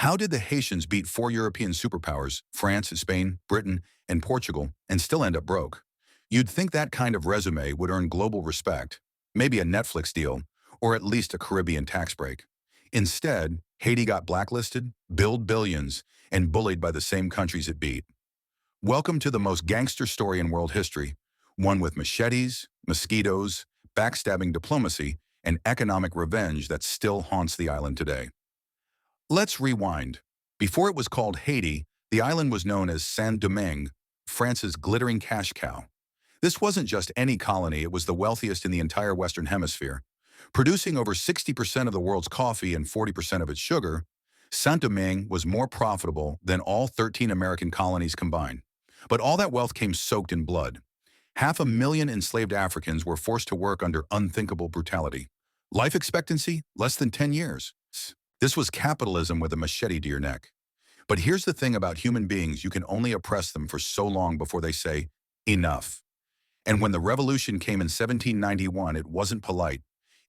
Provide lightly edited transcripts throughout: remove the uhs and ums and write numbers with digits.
How did the Haitians beat four European superpowers, France, Spain, Britain, and Portugal, and still end up broke? You'd think that kind of resume would earn global respect, maybe a Netflix deal, or at least a Caribbean tax break. Instead, Haiti got blacklisted, billed billions, and bullied by the same countries it beat. Welcome to the most gangster story in world history, one with machetes, mosquitoes, backstabbing diplomacy, and economic revenge that still haunts the island today. Let's rewind. Before it was called Haiti, the island was known as Saint-Domingue, France's glittering cash cow. This wasn't just any colony, it was the wealthiest in the entire Western Hemisphere. Producing over 60% of the world's coffee and 40% of its sugar, Saint-Domingue was more profitable than all 13 American colonies combined. But all that wealth came soaked in blood. 500,000 enslaved Africans were forced to work under unthinkable brutality. Life expectancy, less than 10 years. This was capitalism with a machete to your neck. But here's the thing about human beings, you can only oppress them for so long before they say, enough. And when the revolution came in 1791, it wasn't polite.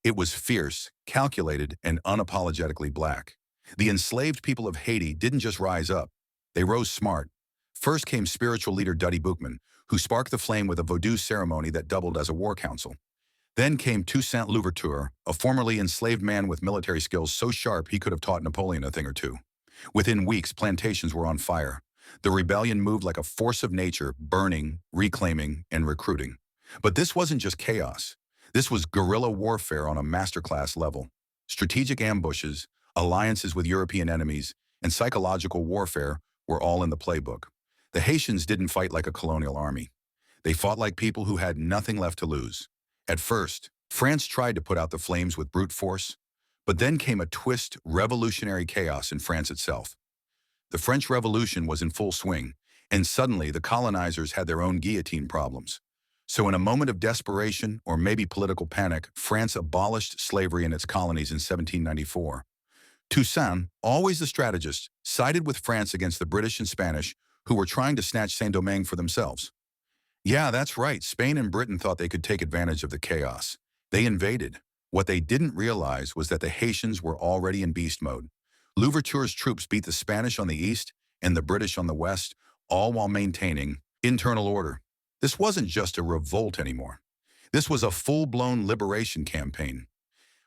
It was fierce, calculated, and unapologetically black. The enslaved people of Haiti didn't just rise up. They rose smart. First came spiritual leader Dutty Boukman, who sparked the flame with a voodoo ceremony that doubled as a war council. Then came Toussaint Louverture, a formerly enslaved man with military skills so sharp he could have taught Napoleon a thing or two. Within weeks, plantations were on fire. The rebellion moved like a force of nature, burning, reclaiming, and recruiting. But this wasn't just chaos. This was guerrilla warfare on a masterclass level. Strategic ambushes, alliances with European enemies, and psychological warfare were all in the playbook. The Haitians didn't fight like a colonial army. They fought like people who had nothing left to lose. At first, France tried to put out the flames with brute force, but then came a twist, revolutionary chaos in France itself. The French Revolution was in full swing, and suddenly the colonizers had their own guillotine problems. So in a moment of desperation, or maybe political panic, France abolished slavery in its colonies in 1794. Toussaint, always the strategist, sided with France against the British and Spanish, who were trying to snatch Saint-Domingue for themselves. Yeah, that's right. Spain and Britain thought they could take advantage of the chaos. They invaded. What they didn't realize was that the Haitians were already in beast mode. Louverture's troops beat the Spanish on the east and the British on the west, all while maintaining internal order. This wasn't just a revolt anymore. This was a full-blown liberation campaign.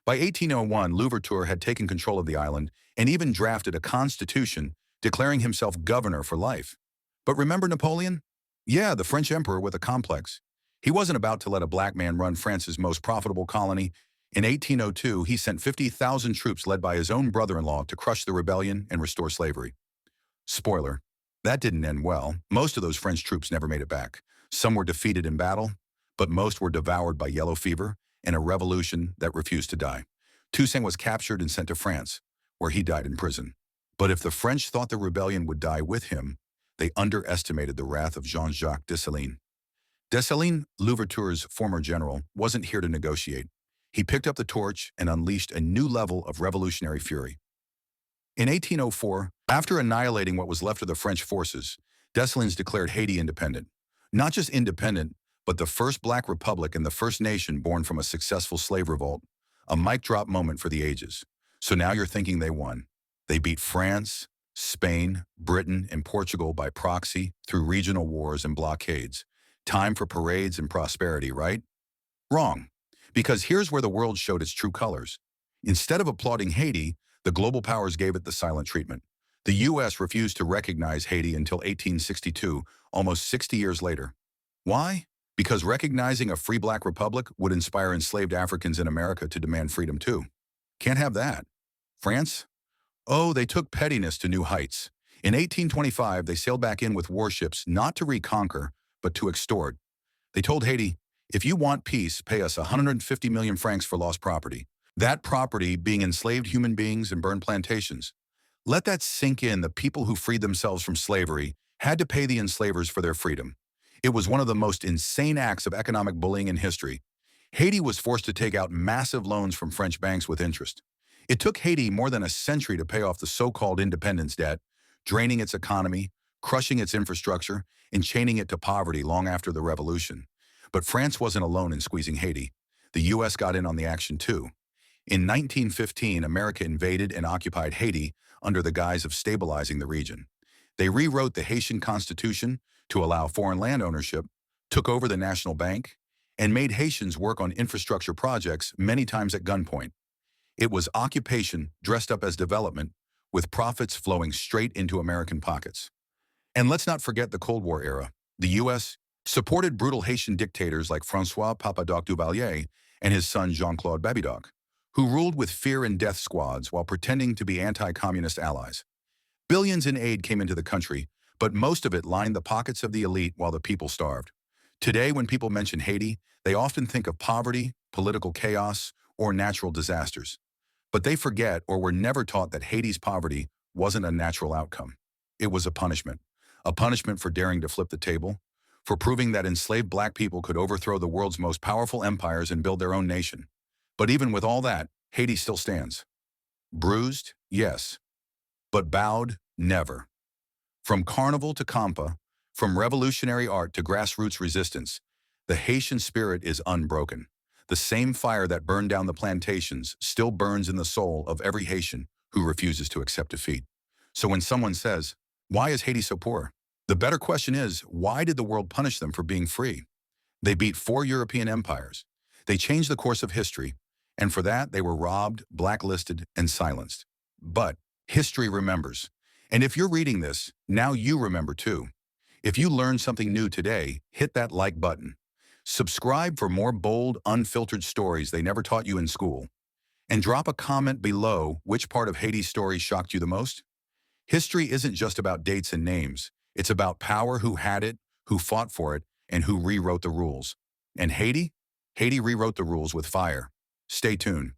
By 1801, Louverture had taken control of the island and even drafted a constitution declaring himself governor for life. But remember Napoleon? Yeah, the French emperor with a complex. He wasn't about to let a black man run France's most profitable colony. In 1802, he sent 50,000 troops led by his own brother-in-law to crush the rebellion and restore slavery. Spoiler, that didn't end well. Most of those French troops never made it back. Some were defeated in battle, but most were devoured by yellow fever and a revolution that refused to die. Toussaint was captured and sent to France, where he died in prison. But if the French thought the rebellion would die with him, they underestimated the wrath of Jean-Jacques Dessalines. Dessalines, Louverture's former general, wasn't here to negotiate. He picked up the torch and unleashed a new level of revolutionary fury. In 1804, after annihilating what was left of the French forces, Dessalines declared Haiti independent. Not just independent, but the first black republic and the first nation born from a successful slave revolt. A mic drop moment for the ages. So now you're thinking they won. They beat France, Spain, Britain, and Portugal by proxy through regional wars and blockades. Time for parades and prosperity, right? Wrong. Because here's where the world showed its true colors. Instead of applauding Haiti, the global powers gave it the silent treatment. The U.S. refused to recognize Haiti until 1862, almost 60 years later. Why? Because recognizing a free black republic would inspire enslaved Africans in America to demand freedom too. Can't have that. France? Oh, they took pettiness to new heights. In 1825, they sailed back in with warships not to reconquer, but to extort. They told Haiti, if you want peace, pay us 150 million francs for lost property. That property being enslaved human beings and burned plantations. Let that sink in. The people who freed themselves from slavery had to pay the enslavers for their freedom. It was one of the most insane acts of economic bullying in history. Haiti was forced to take out massive loans from French banks with interest. It took Haiti more than a century to pay off the so-called independence debt, draining its economy, crushing its infrastructure, and chaining it to poverty long after the revolution. But France wasn't alone in squeezing Haiti. The U.S. got in on the action too. In 1915, America invaded and occupied Haiti under the guise of stabilizing the region. They rewrote the Haitian constitution to allow foreign land ownership, took over the national bank, and made Haitians work on infrastructure projects many times at gunpoint. It was occupation dressed up as development, with profits flowing straight into American pockets. And let's not forget the Cold War era. The U.S. supported brutal Haitian dictators like François Papa-Doc Duvalier and his son Jean-Claude Baby-Doc, who ruled with fear and death squads while pretending to be anti-communist allies. Billions in aid came into the country, but most of it lined the pockets of the elite while the people starved. Today, when people mention Haiti, they often think of poverty, political chaos, or natural disasters. But they forget or were never taught that Haiti's poverty wasn't a natural outcome. It was a punishment for daring to flip the table, for proving that enslaved black people could overthrow the world's most powerful empires and build their own nation. But even with all that, Haiti still stands. Bruised, yes, but bowed, never. From carnival to compa, from revolutionary art to grassroots resistance, the Haitian spirit is unbroken. The same fire that burned down the plantations still burns in the soul of every Haitian who refuses to accept defeat. So when someone says, "Why is Haiti so poor?" the better question is, why did the world punish them for being free? They beat 4 European empires. They changed the course of history, and for that they were robbed, blacklisted, and silenced. But history remembers. And if you're reading this, now you remember too. If you learned something new today, hit that like button. Subscribe for more bold, unfiltered stories they never taught you in school. And drop a comment below which part of Haiti's story shocked you the most. History isn't just about dates and names. It's about power, who had it, who fought for it, and who rewrote the rules. And Haiti? Haiti rewrote the rules with fire. Stay tuned.